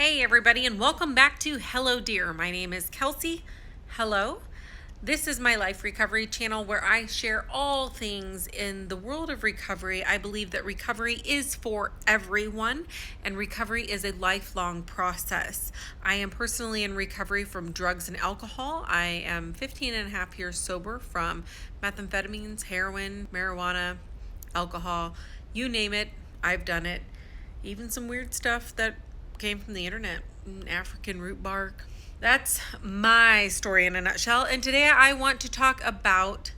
Hey everybody, and welcome back to Hello Dear. My name is Kelsey. Hello. This is my life recovery channel where I share all things in the world of recovery. I believe that recovery is for everyone, and recovery is a lifelong process. I am personally in recovery from drugs and alcohol. I am 15 and a half years sober from methamphetamines, heroin, marijuana, alcohol, you name it, I've done it. Even some weird stuff that came from the internet, African root bark. That's my story in a nutshell. And today I want to talk about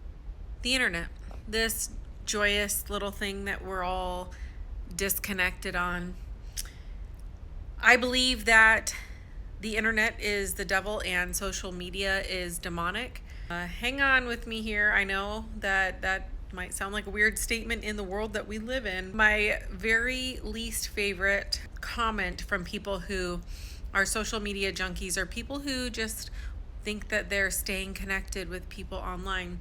the internet, this joyous little thing that we're all disconnected on. I believe that the internet is the devil and social media is demonic. Hang on with me here. I know that might sound like a weird statement in the world that we live in. My very least favorite comment from people who are social media junkies or people who just think that they're staying connected with people online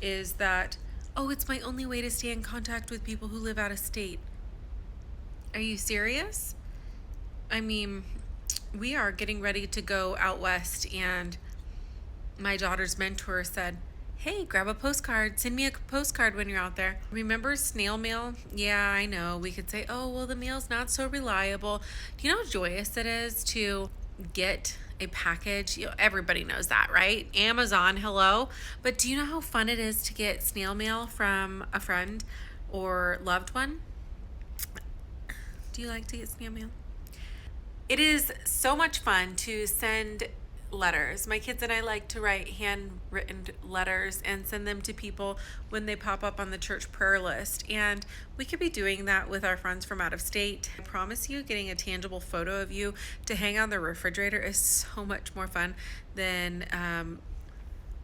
is that, oh, it's my only way to stay in contact with people who live out of state. Are you serious? I mean, we are getting ready to go out west, and my daughter's mentor said, hey, grab a postcard. Send me a postcard when you're out there. Remember snail mail? Yeah, I know. We could say, oh, well, the mail's not so reliable. Do you know how joyous it is to get a package? Everybody knows that, right? Amazon, hello. But do you know how fun it is to get snail mail from a friend or loved one? Do you like to get snail mail? It is so much fun to send letters. My kids and I like to write handwritten letters and send them to people when they pop up on the church prayer list. And we could be doing that with our friends from out of state. I promise you, getting a tangible photo of you to hang on the refrigerator is so much more fun than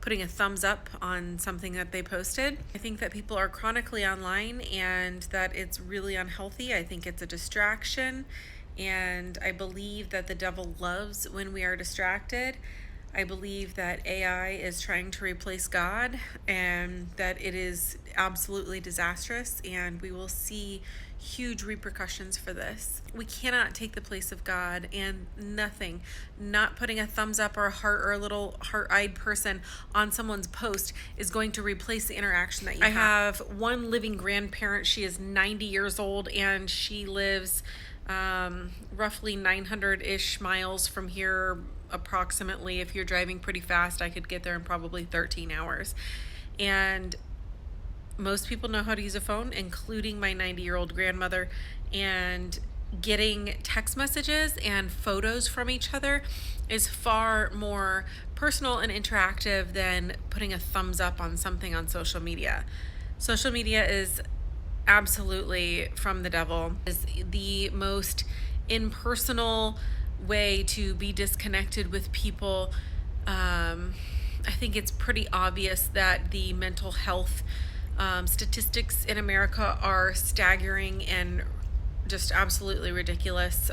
putting a thumbs up on something that they posted. I think that people are chronically online and that it's really unhealthy. I think it's a distraction. And I believe that the devil loves when we are distracted. I believe that AI is trying to replace God and that it is absolutely disastrous, and we will see huge repercussions for this. We cannot take the place of God, and nothing, not putting a thumbs up or a heart or a little heart-eyed person on someone's post is going to replace the interaction that you have. I have one living grandparent. She is 90 years old and she lives roughly 900-ish miles from here, approximately. If you're driving pretty fast, I could get there in probably 13 hours. And most people know how to use a phone, including my 90-year-old grandmother. And getting text messages and photos from each other is far more personal and interactive than putting a thumbs up on something on social media. Social media is absolutely from the devil. Is the most impersonal way to be disconnected with people. I think it's pretty obvious that the mental health statistics in America are staggering and just absolutely ridiculous.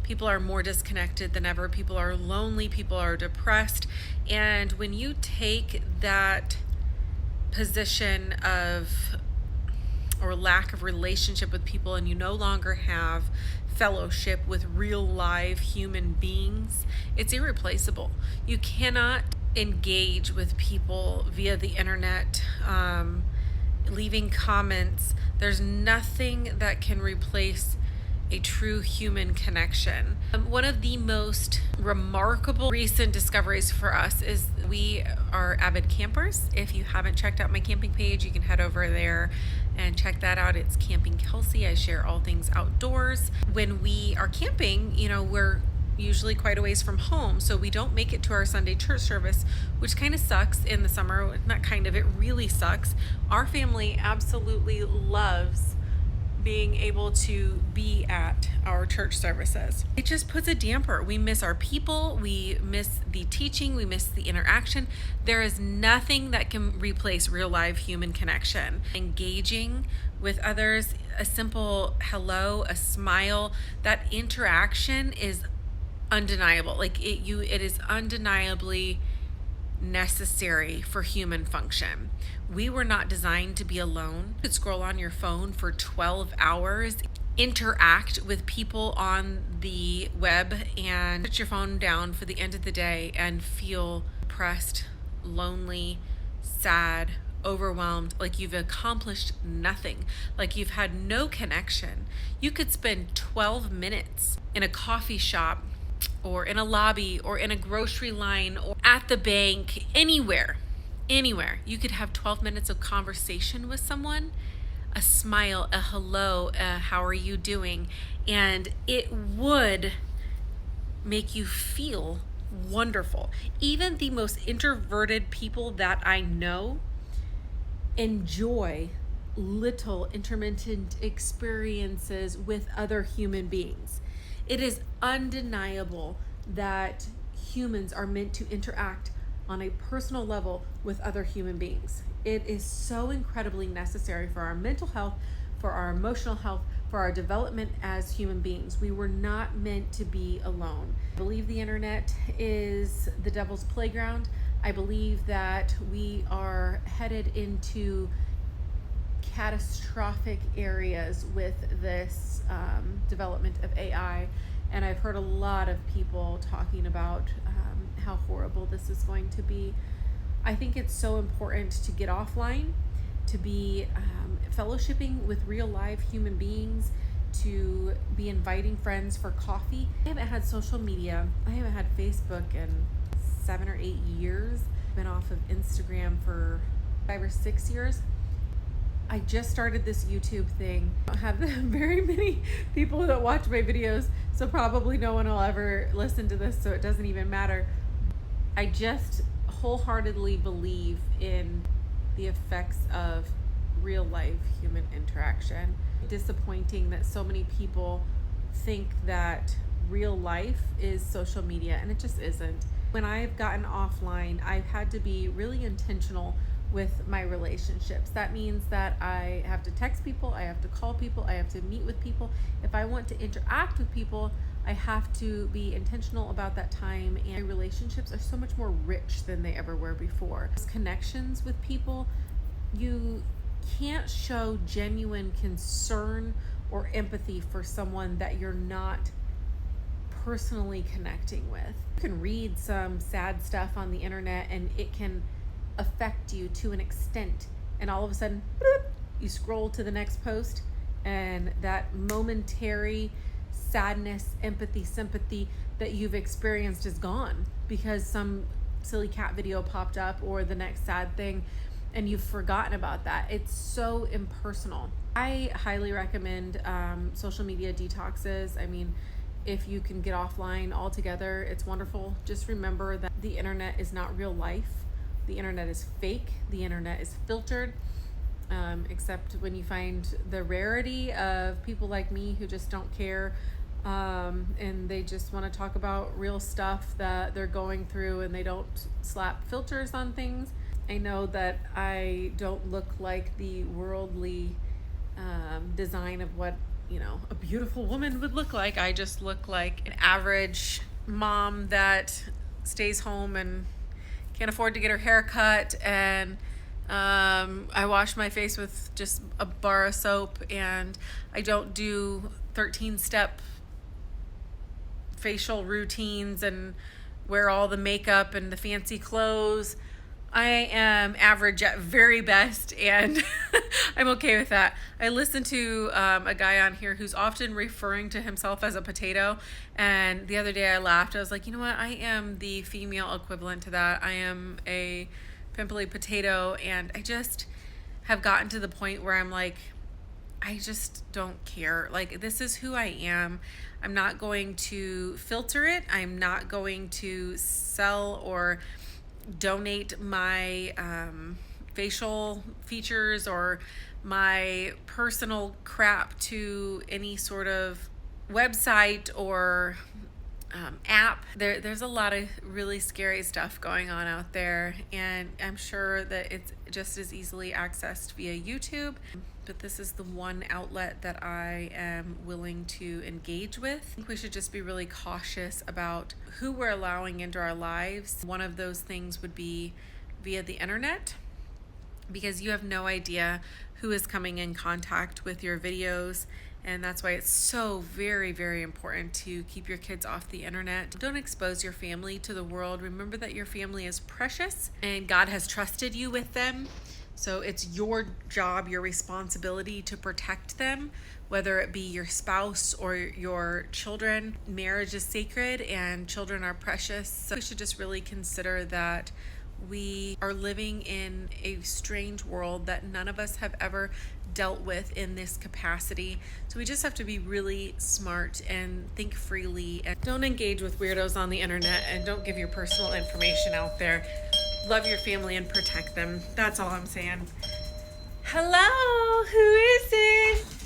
People are more disconnected than ever. People are lonely. People are depressed. And when you take that position of or lack of relationship with people, and you no longer have fellowship with real live human beings, it's irreplaceable. You cannot engage with people via the internet, leaving comments. There's nothing that can replace a true human connection. One of the most remarkable recent discoveries for us is we are avid campers. If you haven't checked out my camping page, you can head over there and check that out. It's Camping Kelsey. I share all things outdoors. When we are camping, we're usually quite a ways from home, so we don't make it to our Sunday church service, which kind of sucks in the summer. Not kind of, it really sucks. Our family absolutely loves being able to be at our church services. It just puts a damper. We miss our people, we miss the teaching, we miss the interaction. There is nothing that can replace real live human connection. Engaging with others, a simple hello, a smile, that interaction is undeniable. It is undeniably necessary for human function. We were not designed to be alone. You could scroll on your phone for 12 hours interact with people on the web and put your phone down for the end of the day and feel depressed, lonely, sad, overwhelmed, like you've accomplished nothing, like you've had no connection. You could spend 12 minutes in a coffee shop or in a lobby or in a grocery line or at the bank, anywhere. You could have 12 minutes of conversation with someone, a smile, a hello, how are you doing? And it would make you feel wonderful. Even the most introverted people that I know enjoy little intermittent experiences with other human beings. It is undeniable that humans are meant to interact on a personal level with other human beings. It is so incredibly necessary for our mental health, for our emotional health, for our development as human beings. We were not meant to be alone. I believe the internet is the devil's playground. I believe that we are headed into catastrophic areas with this development of AI. And I've heard a lot of people talking about how horrible this is going to be. I think it's so important to get offline, to be fellowshipping with real live human beings, to be inviting friends for coffee. I haven't had social media. I haven't had Facebook in 7 or 8 years. I've been off of Instagram for 5 or 6 years. I just started this YouTube thing. I don't have very many people that watch my videos, so probably no one will ever listen to this, so it doesn't even matter. I just wholeheartedly believe in the effects of real life human interaction. Disappointing that so many people think that real life is social media, and it just isn't. When I've gotten offline, I've had to be really intentional with my relationships. That means that I have to text people, I have to call people, I have to meet with people. If I want to interact with people, I have to be intentional about that time, and relationships are so much more rich than they ever were before. Connections with people, you can't show genuine concern or empathy for someone that you're not personally connecting with. You can read some sad stuff on the internet and it can affect you to an extent, and all of a sudden bloop, you scroll to the next post and that momentary sadness, empathy, sympathy that you've experienced is gone because some silly cat video popped up or the next sad thing, and you've forgotten about that. It's so impersonal. I highly recommend social media detoxes. I mean, if you can get offline altogether, it's wonderful. Just remember that the internet is not real life. The internet is fake. The internet is filtered, except when you find the rarity of people like me who just don't care, and they just want to talk about real stuff that they're going through, and they don't slap filters on things. I know that I don't look like the worldly design of what, you know, a beautiful woman would look like. I just look like an average mom that stays home and can't afford to get her hair cut, and I wash my face with just a bar of soap, and I don't do 13-step facial routines and wear all the makeup and the fancy clothes. I am average at very best, and I'm okay with that. I listen to a guy on here who's often referring to himself as a potato, and the other day I laughed. I was like, you know what? I am the female equivalent to that. I am a pimply potato, and I just have gotten to the point where I'm like, I just don't care. Like, this is who I am. I'm not going to filter it. I'm not going to sell or donate my facial features or my personal crap to any sort of website or app. There's a lot of really scary stuff going on out there, and I'm sure that it's just as easily accessed via YouTube. But this is the one outlet that I am willing to engage with. I think we should just be really cautious about who we're allowing into our lives. One of those things would be via the internet, because you have no idea who is coming in contact with your videos And that's why it's so very, very important to keep your kids off the internet. Don't expose your family to the world. Remember that your family is precious and God has trusted you with them. So it's your job, your responsibility to protect them, whether it be your spouse or your children. Marriage is sacred and children are precious. So we should just really consider that we are living in a strange world that none of us have ever dealt with in this capacity. So we just have to be really smart and think freely, and don't engage with weirdos on the internet, and don't give your personal information out there. Love your family and protect them. That's all I'm saying. Hello, who is it?